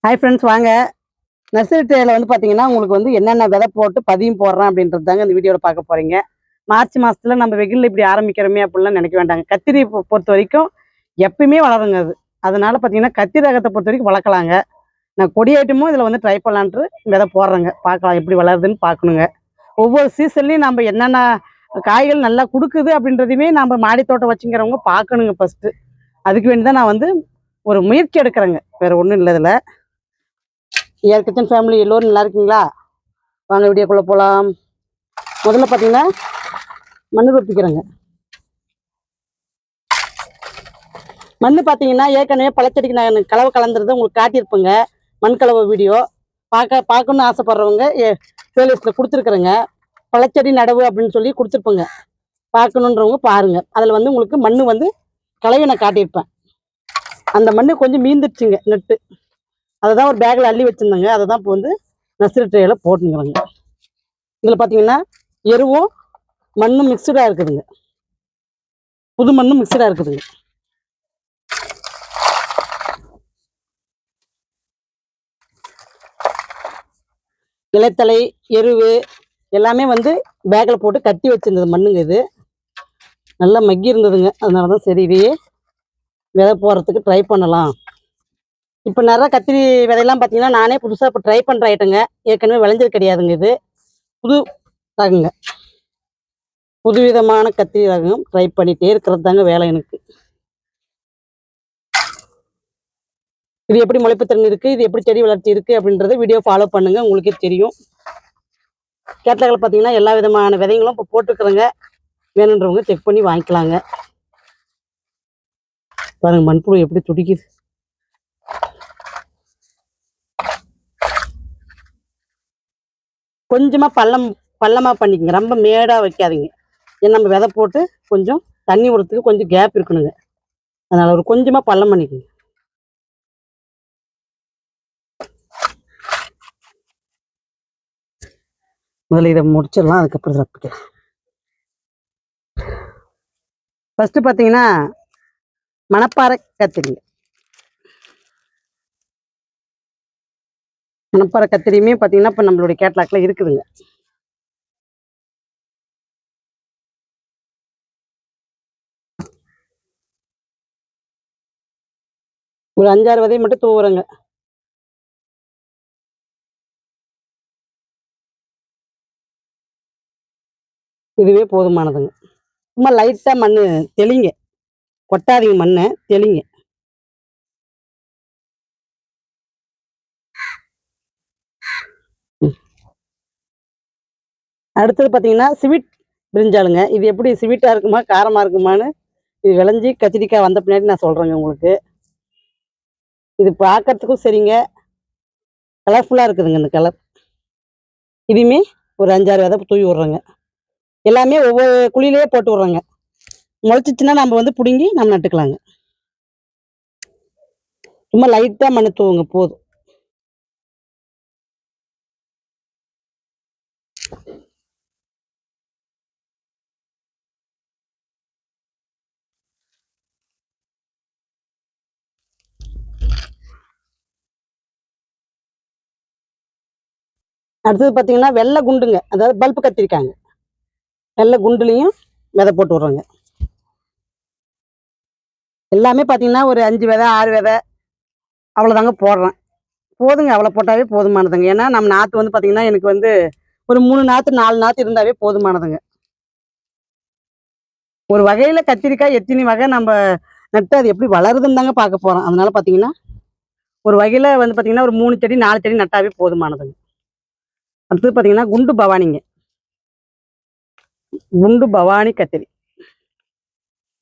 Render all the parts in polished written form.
Hi friends, வாங்க nursery ட்ரேல வந்து பார்த்தீங்கன்னா உங்களுக்கு வந்து என்னென்ன விதை போட்டு பதியம் போடுறேன் அப்படின்றது தாங்க இந்த வீடியோவில் பார்க்க போகிறீங்க. மார்ச் மாதத்தில் நம்ம வெயிலில் இப்படி ஆரம்பிக்கிறோமே அப்படிலாம் நினைக்க வேண்டாங்க. கத்திரி பொறுத்த வரைக்கும் எப்பயுமே வளருங்க அது. அதனால் பார்த்தீங்கன்னா கத்திரி ரகத்தை பொறுத்த வரைக்கும் வளர்க்கலாங்க. நான் கொடி ஐட்டமும் இதில் வந்து ட்ரை பண்ணலான்ட்டு விதை போடுறேங்க. பார்க்கலாம் எப்படி வளருதுன்னு பார்க்கணுங்க. ஒவ்வொரு சீசன்லேயும் நம்ம என்னென்ன காய்கள் நல்லா கொடுக்குது அப்படின்றதையுமே நம்ம மாடி தோட்டம் வச்சுங்கிறவங்க பார்க்கணுங்க ஃபஸ்ட்டு. அதுக்கு வேண்டி தான் நான் வந்து ஒரு முயற்சி எடுக்கிறேங்க, வேறு ஒன்றும் இல்லை. இதில் ஏர் கிச்சன் ஃபேமிலி எல்லோரும் நல்லா இருக்கீங்களா? வாங்க வீடியோக்குள்ளே போகலாம். முதல்ல பார்த்தீங்கன்னா மண் ரொப்பிக்கிறேங்க. மண் பார்த்தீங்கன்னா ஏற்கனவே பழச்செடிக்கு நான் கலவை கலந்துறதை உங்களுக்கு காட்டியிருப்பேங்க. மண் கலவை வீடியோ பார்க்கணுன்னு ஆசைப்பட்றவங்க பிளேலிஸ்ட்டில் கொடுத்துருக்குறேங்க. பழச்செடி நடவு அப்படின்னு சொல்லி கொடுத்துருப்பேங்க. பார்க்கணுன்றவங்க பாருங்கள். அதில் வந்து உங்களுக்கு மண் வந்து கலவை நான் காட்டியிருப்பேன். அந்த மண் கொஞ்சம் மீந்துடுச்சுங்க நெட்டு. அதை தான் ஒரு பேக்கில் அள்ளி வச்சுருந்தேங்க. அதை தான் இப்போ வந்து நர்சரி ட்ரேயில் போட்டுங்கிறேங்க. இதில் பார்த்தீங்கன்னா எருவும் மண்ணும் மிக்சடாக இருக்குதுங்க. புது மண்ணும் மிக்சடாக இருக்குதுங்க. இலைத்தலை எருவு எல்லாமே வந்து பேக்கில் போட்டு கட்டி வச்சுருந்தது மண்ணுங்க. இது நல்லா மக்கி இருந்ததுங்க. அதனால தான் சரி இதையே விதை போடுறதுக்கு ட்ரை பண்ணலாம். இப்போ நிறைய கத்திரி விதையெல்லாம் பார்த்தீங்கன்னா நானே புதுசாக இப்போ ட்ரை பண்ணுற ஐட்டங்க. ஏற்கனவே விளைஞ்சது கிடையாதுங்க. இது புது ரகங்க. புதுவிதமான கத்திரி ரகம் ட்ரை பண்ணிகிட்டே இருக்கிறது தாங்க வேலை எனக்கு. இது எப்படி முளைப்பு திறன் இருக்குது, இது எப்படி செடி வளர்ச்சி இருக்குது அப்படின்றத வீடியோ ஃபாலோ பண்ணுங்கள், உங்களுக்கே தெரியும். கேட்டலாகில் பார்த்தீங்கன்னா எல்லா விதமான விதைங்களும் இப்போ போட்டுருக்குறேங்க. வேணுன்றவங்க செக் பண்ணி வாங்கிக்கலாங்க. பாருங்கள் மண்புழு எப்படி துடிக்குது. கொஞ்சமாக பள்ளமாக பண்ணிக்கங்க, ரொம்ப மேடாக வைக்காதீங்க. ஏன்னா நம்ம விதை போட்டு கொஞ்சம் தண்ணி விடுறதுக்கு கொஞ்சம் கேப் இருக்கணுங்க. அதனால் ஒரு கொஞ்சமாக பள்ளம் பண்ணிக்கோங்க. முதல்ல இதை முடிச்சிடலாம், அதுக்கப்புறம் ரப்பிக்கலாம். ஃபஸ்ட்டு பார்த்தீங்கன்னா மணப்பாறை கத்திரிங்க. மணப்பாறை கத்திரியுமே பார்த்தீங்கன்னா இப்போ நம்மளுடைய கேட்லாக்ல இருக்குதுங்க. ஒரு 5-6 விதையை மட்டும் தூவுறேங்க. இதுவே போதுமானதுங்க. சும்மா லைட்டாக மண் தெளிங்க, கொட்டாதீங்க, மண்ணை தெளிங்க. அடுத்தது பார்த்தீங்கன்னா ஸ்வீட் பிரிஞ்சாலுங்க. இது எப்படி ஸ்வீட்டாக இருக்குமா காரமாக இருக்குமான்னு இது விளைஞ்சி கத்திரிக்காய் வந்த பின்னாடி நான் சொல்கிறேங்க உங்களுக்கு. இது பார்க்கறதுக்கும் சரிங்க, கலர்ஃபுல்லாக இருக்குதுங்க இந்த கலர். இதையுமே ஒரு 5-6 விதை தூவி விட்றேங்க. எல்லாமே ஒவ்வொரு குழியிலேயே போட்டு விட்றேங்க. முளைச்சிச்சின்னா நம்ம வந்து பிடுங்கி நம்ம நட்டுக்கலாங்க. சும்மா லைட்டாக மண் தூவுங்க போதும். அடுத்தது பார்த்தீங்கன்னா வெள்ளை குண்டுங்க, அதாவது பல்பு கத்திரிக்காங்க. வெள்ளை குண்டுலேயும் விதை போட்டு விட்றோங்க. எல்லாமே பார்த்தீங்கன்னா ஒரு 5 விதை 6 விதை அவ்வளோதாங்க போடுறேன். போதுங்க, அவ்வளோ போட்டாவே போதுமானதுங்க. ஏன்னா நம்ம நாற்று வந்து பார்த்தீங்கன்னா எனக்கு வந்து ஒரு 3 நாற்று 4 நாற்று இருந்தாவே போதுமானதுங்க. ஒரு வகையில் கத்திரிக்காய் எத்தனை வகை நம்ம நட்டு அது எப்படி வளருதுன்னு தாங்க பார்க்க போகிறோம். அதனால பார்த்தீங்கன்னா ஒரு வகையில் வந்து பார்த்தீங்கன்னா ஒரு 3 செடி 4 செடி நட்டாவே போதுமானதுங்க. அடுத்தது பார்த்தீங்கன்னா குண்டு பவானிங்க. குண்டு பவானி கத்திரி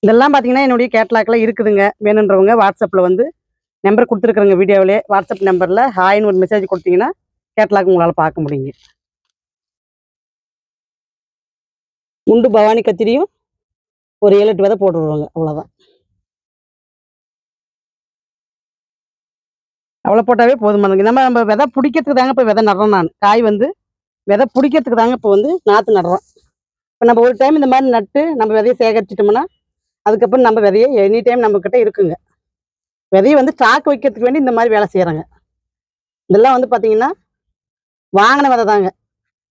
இதெல்லாம் பார்த்தீங்கன்னா என்னுடைய கேட்லாக்கில் இருக்குதுங்க. வேணுன்றவங்க வாட்ஸ்அப்பில் வந்து நம்பர் கொடுத்துருக்குறேங்க. வீடியோவிலே வாட்ஸ்அப் நம்பரில் ஹாய்னு ஒரு மெசேஜ் கொடுத்தீங்கன்னா கேட்லாக் உங்களால் பார்க்க முடியுங்க. குண்டு பவானி கத்திரியும் ஒரு 7-8 விதை போட்டு விடுவாங்க, அவ்வளோதான். அவ்வளோ போட்டாவே போதுமானதுங்க. நம்ம விதை பிடிக்கிறதுக்கு தாங்க இப்போ விதை நடுறோம். நான் காய் வந்து விதை பிடிக்கிறதுக்கு தாங்க இப்போ வந்து நாற்று நடுறோம். இப்போ நம்ம ஒரு டைம் இந்த மாதிரி நட்டு நம்ம விதையை சேகரிச்சிட்டோம்னா அதுக்கப்புறம் நம்ம விதையை எனி டைம் நம்மக்கிட்ட இருக்குங்க. விதையை வந்து ஸ்டாக் வைக்கிறதுக்கு வேண்டி இந்த மாதிரி வேலை செய்கிறாங்க. இதெல்லாம் வந்து பார்த்தீங்கன்னா வாங்கின விதை தாங்க.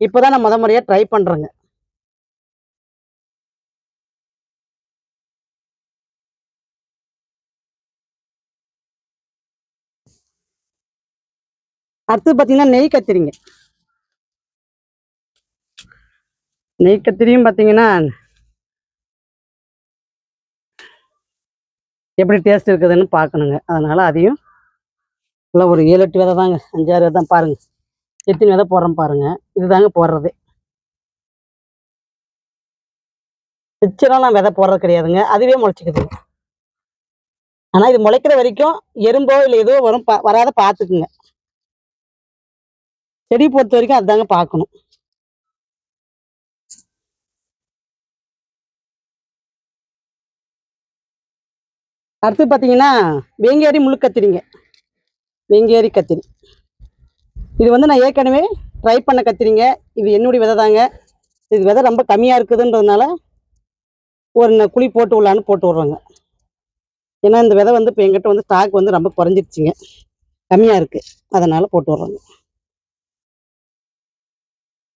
இப்போதான் நான் முறையா ட்ரை பண்றேங்க. அடுத்தது பார்த்தீங்கன்னா நெய் கத்திரிங்க. நெய் கத்திரியும் பார்த்தீங்கன்னா எப்படி டேஸ்ட் இருக்குதுன்னு பார்க்கணுங்க. அதனால அதையும் எல்லாம் ஒரு 7, 8 விதை தாங்க, 5, 6 விதை தான் பாருங்க. எத்தனை விதை போடுறோம் பாருங்க. இதுதாங்க போடுறது. பிச்சுலாம் நான் விதை போடுறது கிடையாதுங்க. அதுவே முளைச்சிக்குதுங்க. ஆனா இது முளைக்கிற வரைக்கும் எறும்போ இல்லை எதுவோ வரும், வராத பார்த்துக்குங்க. செடி பொறுத்த வரைக்கும் அதுதாங்க பார்க்கணும். அடுத்து பார்த்தீங்கன்னா வேங்கேரி முழு கத்திரிங்க. வேங்கேரி கத்திரி இது வந்து நான் ஏற்கனவே ட்ரை பண்ண கத்திரிங்க. இது என்னுடைய விதை தாங்க. இது விதை ரொம்ப கம்மியாக இருக்குதுன்றதுனால ஒரு குழி போட்டு விடலான்னு போட்டு விட்றோங்க. ஏன்னா இந்த விதை வந்து இப்போ எங்கிட்ட வந்து ஸ்டாக் வந்து ரொம்ப குறைஞ்சிருச்சுங்க, கம்மியாக இருக்குது, அதனால் போட்டு விட்றோங்க.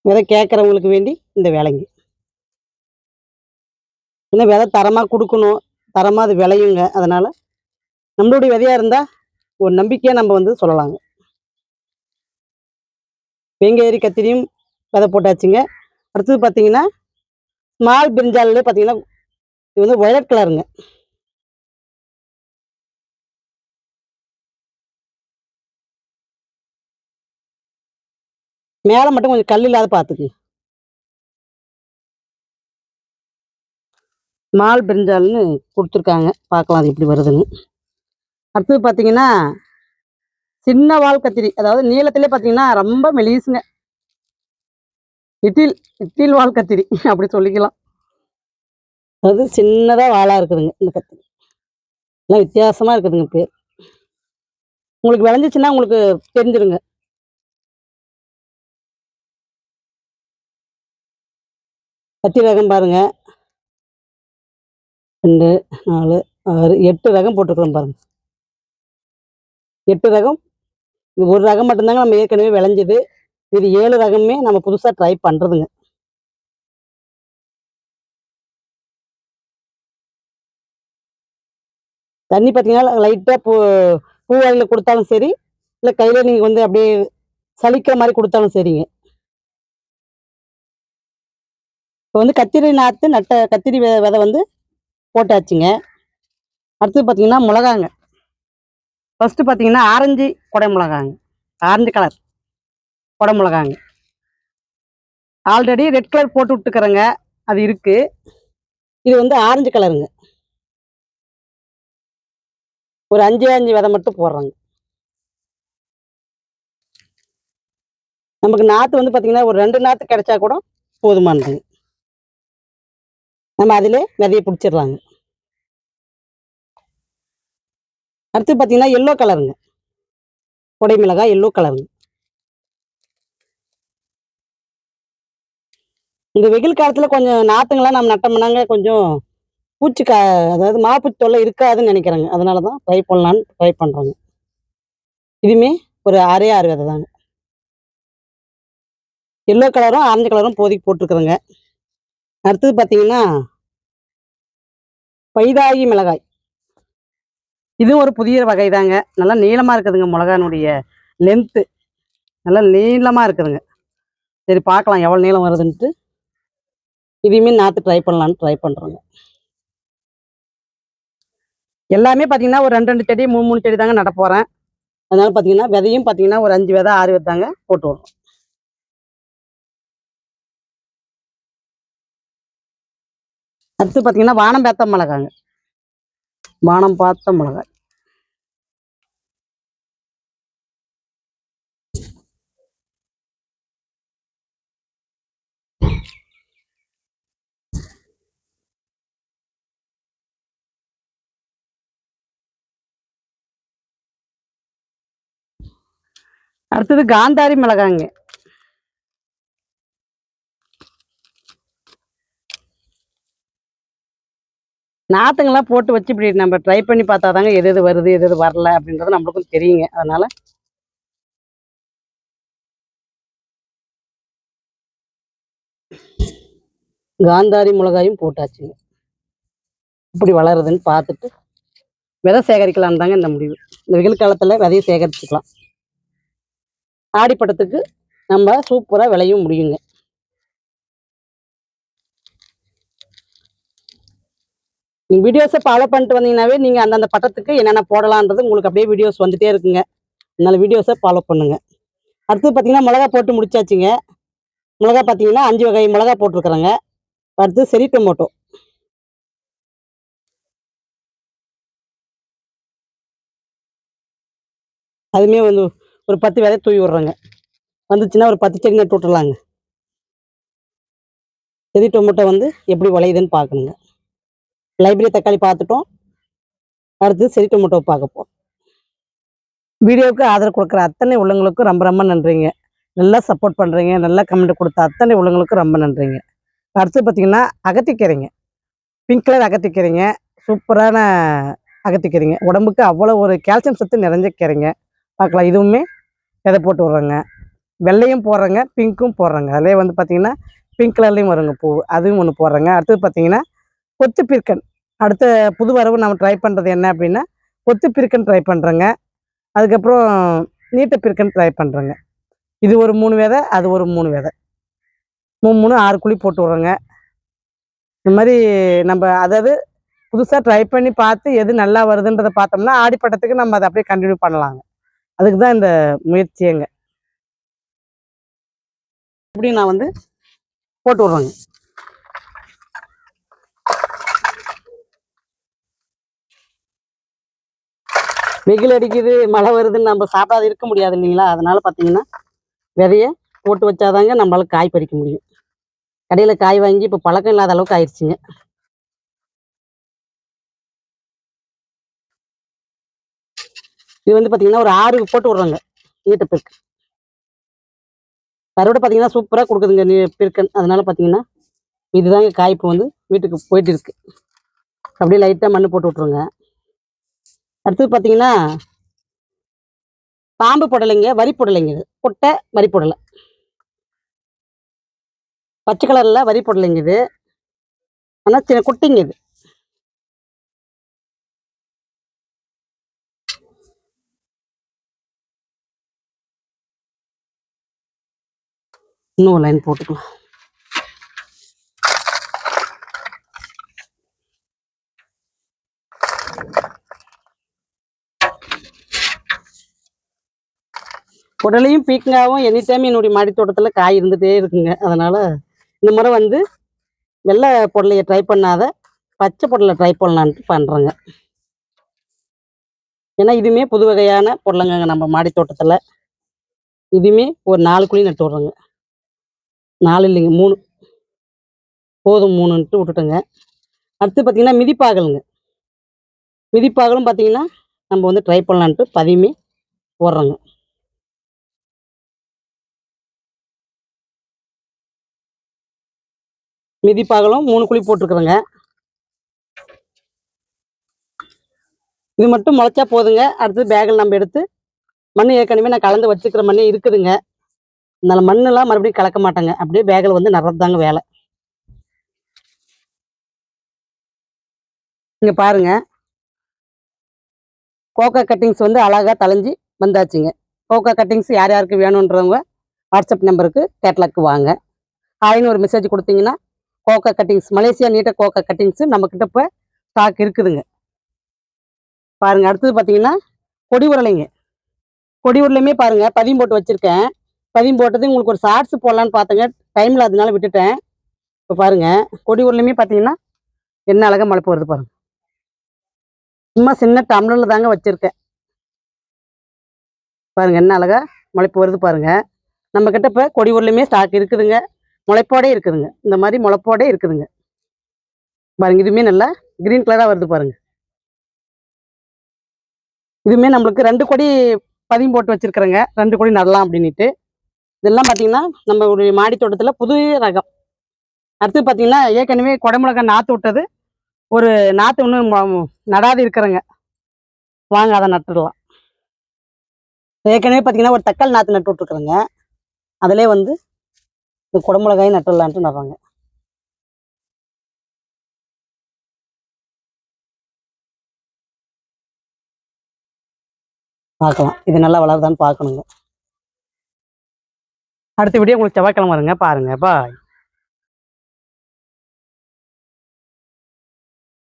விதை கேட்குறவங்களுக்கு வேண்டி இந்த வேலைங்க. இன்னும் விதை தரமாக கொடுக்கணும், தரமாக அது விளையுங்க. அதனால் நம்மளுடைய விதையாக இருந்தால் ஒரு நம்பிக்கையாக நம்ம வந்து சொல்லலாங்க. வேங்கேரி கத்திரியும் விதை போட்டாச்சுங்க. அடுத்தது பார்த்தீங்கன்னா ஸ்மால் பிரிஞ்சாலே பார்த்தீங்கன்னா இது வந்து ஒயலட் கலருங்க. மேலே மட்டும் கொஞ்சம் கல் இல்லாத பார்த்துக்குங்க. ஸ்மால் பிரிஞ்சால்னு கொடுத்துருக்காங்க, பார்க்கலாம் அது எப்படி வருதுன்னு. அடுத்தது பார்த்தீங்கன்னா சின்ன வால் கத்திரி, அதாவது நீளத்திலே பார்த்தீங்கன்னா ரொம்ப மெலிசுங்க. இட்டில் இட்டில் வால் கத்திரி அப்படி சொல்லிக்கலாம். அது சின்னதாக வாளாக இருக்குதுங்க இந்த கத்திரி. எல்லாம் வித்தியாசமாக இருக்குதுங்க பேர். உங்களுக்கு விளைஞ்சிச்சுன்னா உங்களுக்கு தெரிஞ்சிருங்க. கத்திரி ரகம் பாருங்க, 2, 4, 6, 8 ரகம் போட்டிருக்கிறோம் பாருங்க. 8 ரகம். இது ஒரு ரகம் மட்டும்தாங்க நம்ம ஏற்கனவே விளைஞ்சது. இது 7 ரகமே நம்ம புதுசாக ட்ரை பண்ணுறதுங்க. தண்ணி பார்த்தீங்கன்னா லைட்டாக பூவாயில் கொடுத்தாலும் சரி, இல்லை கையில் நீங்கள் வந்து அப்படியே சலிக்கிற மாதிரி கொடுத்தாலும் சரிங்க. இப்போ வந்து கத்திரி நாற்று நட்ட கத்திரி விதை வந்து போட்டாச்சுங்க. அடுத்தது பார்த்தீங்கன்னா மிளகாங்க. ஃபஸ்ட்டு பார்த்தீங்கன்னா ஆரஞ்சு கொடை மிளகாங்க, ஆரஞ்சு கலர் கொடை மிளகாங்க. ஆல்ரெடி ரெட் கலர் போட்டு விட்டுக்கிறேங்க, அது இருக்குது. இது வந்து ஆரஞ்சு கலருங்க. ஒரு 5 விதை மட்டும் போடுறோங்க. நமக்கு நாற்று வந்து பார்த்தீங்கன்னா ஒரு 2 நாற்று கிடைச்சா கூட போதுமானதுங்க. நம்ம அதிலே விதைய பிடிச்சிடலாங்க. அடுத்து பார்த்தீங்கன்னா எல்லோ கலருங்க, கொடை மிளகாய் எல்லோ கலருங்க. இந்த வெயில் காலத்தில் கொஞ்சம் நாற்றுங்களாம் நம்ம நட்டோம்னாங்க கொஞ்சம் பூச்சி அதாவது மாப்பூச்சி தொல்லை இருக்காதுன்னு நினைக்கிறேங்க. அதனால தான் ட்ரை பண்ணலான்னு ட்ரை பண்ணுறோங்க. இதுவுமே ஒரு 6 விதை தாங்க. எல்லோ கலரும் ஆரஞ்சு கலரும் இப்போதைக்கு போட்டிருக்கிறேங்க. அடுத்தது பார்த்தீங்கன்னா பைதாகி மிளகாய். இதுவும் ஒரு புதிய வகை தாங்க. நல்லா நீளமாக இருக்குதுங்க. மிளகானுடைய லென்த்து நல்லா நீளமாக இருக்குதுங்க. சரி பார்க்கலாம் எவ்வளோ நீளம் வருதுன்ட்டு. இதையுமே நாற்று ட்ரை பண்ணலான்னு ட்ரை பண்ணுறோங்க. எல்லாமே பார்த்தீங்கன்னா ஒரு 2 செடி 3 செடி தாங்க நட போகிறேன். அதனால பார்த்தீங்கன்னா விதையும் பார்த்தீங்கன்னா ஒரு 5 விதை 6 விதை தாங்க போட்டு வரும். அடுத்து பார்த்தீங்கன்னா வானம் பார்த்த மிளகாங்க, வானம் பார்த்த மிளகாய். அடுத்தது காந்தாரி மிளகாங்க. நாற்றுங்கள்லாம் போட்டு வச்சு இப்படி நம்ம ட்ரை பண்ணி பார்த்தா தாங்க எது எது வருது எது எது வரல அப்படின்றது நம்மளுக்கும் தெரியுங்க. அதனால காந்தாரி மிளகாயும் போட்டாச்சுங்க. இப்படி வளருதுன்னு பார்த்துட்டு விதை சேகரிக்கலான்னு தாங்க இந்த முடிவு. இந்த வெயில் காலத்தில் விதையை சேகரிச்சுக்கலாம். ஆடிப்பட்டத்துக்கு நம்ம சூப்பராக விளையும் முடியுங்க. நீங்கள் வீடியோஸை ஃபாலோ பண்ணிட்டு வந்தீங்கன்னாவே நீங்கள் அந்தந்த பட்டத்துக்கு என்னென்ன போடலான்றது உங்களுக்கு அப்படியே வீடியோஸ் வந்துகிட்டே இருக்குங்க. அதனால் வீடியோஸை ஃபாலோ பண்ணுங்கள். அடுத்து பார்த்தீங்கன்னா மிளகா போட்டு முடிச்சாச்சுங்க. மிளகா பார்த்தீங்கன்னா 5 வகை மிளகா போட்டிருக்கிறேங்க. அடுத்து செரி டொமேட்டோ. அதுவுமே வந்து ஒரு 10 விதை தூவி விட்றேங்க. வந்துச்சுன்னா ஒரு 10 செடி நட்டு விட்டுறலாங்க. செரி டொமேட்டோ வந்து எப்படி விளையுதுன்னு பார்க்கணுங்க. லைப்ரரி தக்காளி பார்த்துட்டோம். அடுத்து செரி டொமேட்டோ பார்க்க போகிறோம். வீடியோவுக்கு ஆதரவு கொடுக்குற அத்தனை உள்ளவங்களுக்கும் ரொம்ப ரொம்ப நன்றிங்க. நல்லா சப்போர்ட் பண்ணுறீங்க. நல்லா கமெண்ட் கொடுத்த அத்தனை உள்ளவங்களுக்கும் ரொம்ப நன்றிங்க. அடுத்து பார்த்தீங்கன்னா அகத்திக்கீரைங்க. Pink colour அகத்திக்கீரைங்க. சூப்பரான அகத்திக்கீரைங்க. உடம்புக்கு அவ்வளோ ஒரு கால்சியம் சத்து நிறைஞ்ச கீரைங்க. பார்க்கலாம். இதுவுமே விதை போட்டு விட்றேங்க. வெள்ளையும் போடுறேங்க, பிங்க்கும் போடுறேங்க. அதிலே வந்து பார்த்தீங்கன்னா பிங்க் கலர்லேயும் வருங்க பூ. அதுவும் ஒன்று போடுறேங்க. அடுத்தது பார்த்தீங்கன்னா கொத்து பீர்க்கன். அடுத்த புது வரவு நம்ம ட்ரை பண்ணுறது என்ன அப்படின்னா கொத்து பீர்க்கன் ட்ரை பண்ணுறேங்க. அதுக்கப்புறம் நீட்ட பீர்க்கன் ட்ரை பண்ணுறேங்க. இது ஒரு 3 விதை, அது ஒரு 3 விதை. 3 6 குழி போட்டு விட்றேங்க. இந்த மாதிரி நம்ம அதாவது புதுசாக ட்ரை பண்ணி பார்த்து எது நல்லா வருதுன்றதை பார்த்தோம்னா ஆடிப்பட்டத்துக்கு நம்ம அதை அப்படியே கண்டினியூ பண்ணலாங்க. அதுக்கு தான் இந்த முயற்சியேங்க. இப்படி நான் வந்து போட்டு விட்றேங்க. வெயில் அடிக்குது, மழை வருதுன்னு நம்ம சாப்பிடாது இருக்க முடியாது இல்லைங்களா? அதனால பார்த்தீங்கன்னா விதைய போட்டு வச்சாதாங்க நம்மளால காய் பறிக்க முடியும். கடையில் காய் வாங்கி இப்போ பழக்கம் இல்லாத அளவுக்கு ஆயிடுச்சுங்க. இது வந்து பார்த்தீங்கன்னா ஒரு 6 போட்டு விட்றோங்க. நீட்ட பெருக்கு கருவடை பார்த்தீங்கன்னா சூப்பராக கொடுக்குதுங்க பெருக்கன். அதனால பார்த்தீங்கன்னா இதுதாங்க காய் இப்போ வந்து வீட்டுக்கு போயிட்டு இருக்கு. அப்படியே லைட்டாக மண் போட்டு விட்ருங்க. அடுத்தது பார்த்தீங்கன்னா பாம்பு புடலைங்க, வரி புடலைங்க. இது கொட்டை வரி புடலை, பச்சை கலரில் வரி புடலைங்க. இது ஆனால் சின்ன குட்டிங்க. இது இன்னும் லைன் போட்டுக்கலாம். புடலையும் பீக்கங்காவும் எனி டைம் என்னுடைய மாடி தோட்டத்தில் காய் இருந்துகிட்டே இருக்குங்க. அதனால் இந்த முறை வந்து வெள்ளை புடலையை ட்ரை பண்ணாத பச்சை புடலை ட்ரை பண்ணலான்ட்டு பண்ணுறேங்க. ஏன்னா இதுவுமே புது வகையான புடலங்க நம்ம மாடி தோட்டத்தில். இதுவுமே ஒரு 4 குழி நட்டு விட்றேங்க. 4 இல்லைங்க 3 போதும். 3ன்ட்டு விட்டுட்டேங்க. அடுத்து பார்த்தீங்கன்னா மிதிப்பாகலுங்க. மிதிப்பாகலும் பார்த்தீங்கன்னா நம்ம வந்து ட்ரை பண்ணலான்ட்டு பதியமே போடுறோங்க. மிதிப்பாகலும் 3 குழி போட்டிருக்குறேங்க. இது மட்டும் முளைச்சா போதுங்க. அடுத்து பேக்கில் நம்ம எடுத்து மண் ஏற்கனவே நான் கலந்து வச்சுக்கிற மண்ணே இருக்குதுங்க. அதனால் மண்ணெல்லாம் மறுபடியும் கலக்க மாட்டேங்க. அப்படியே பேக்கில் வந்து நடுறது வேலை. இங்கே பாருங்க, கோகோ கட்டிங்ஸ் வந்து அழகாக தளைஞ்சி வந்தாச்சுங்க. கோகோ கட்டிங்ஸ் யார் யாருக்கு வேணுன்றவங்க வாட்ஸ்அப் நம்பருக்கு கேட்லாக்கு வாங்க. ஹாய்னு ஒரு மெசேஜ் கொடுத்தீங்கன்னா கோகோ கட்டிங்ஸ் மலேசியா நீட்ட கோகோ கட்டிங்ஸ் நம்மக்கிட்ட இப்போ ஸ்டாக் இருக்குதுங்க. பாருங்க. அடுத்தது பார்த்தீங்கன்னா கொடி உருளைங்க. கொடி உருளையுமே பாருங்க பதியம் போட்டு வச்சிருக்கேன். பதியம் போட்டது உங்களுக்கு ஒரு ஷார்ட்ஸ் போடலான்னு பார்த்தேங்க. டைமில் அதனால விட்டுட்டேன். இப்போ பாருங்க கொடி உருளையுமே பார்த்தீங்கன்னா என்ன அழகாக முளைப்பு வருது பாருங்க. சும்மா சின்ன டம்ளரில் தாங்க வச்சுருக்கேன். பாருங்க என்ன அழகா முளைப்பு வருது பாருங்க. நம்ம கிட்ட இப்போ கொடி உருளையுமே ஸ்டாக் இருக்குதுங்க. முளைப்போடே இருக்குதுங்க. இந்த மாதிரி முளைப்போடே இருக்குதுங்க. பாருங்க இதுவுமே நல்லா கிரீன் கலராக வருது பாருங்க. இதுவுமே நம்மளுக்கு 2 கொடி பதியம் போட்டு வச்சிருக்கிறேங்க. 2 கொடி நடலாம் அப்படின்ட்டு. இதெல்லாம் பார்த்தீங்கன்னா நம்மளுடைய மாடி தோட்டத்தில் புது ரகம். அடுத்து பார்த்தீங்கன்னா ஏற்கனவே குடமிளகா நாற்று விட்டது ஒரு நாற்று இன்னும் நடாது இருக்கிறேங்க. வாங்க அதை நட்டுடலாம். ஏற்கனவே பார்த்தீங்கன்னா ஒரு தக்காளி நாற்று நட்டு விட்ருக்குறேங்க. அதிலே வந்து இந்த குடமிளகாயும் நட்டுடலான்ட்டு நடுறாங்க. பார்க்கலாம். இது நல்லா வளருதான்னு பார்க்கணுங்க. அடுத்த வீடியோ உங்களுக்கு செவ்வாய்க்கிழமை வருங்க, பாருங்க. பாய்.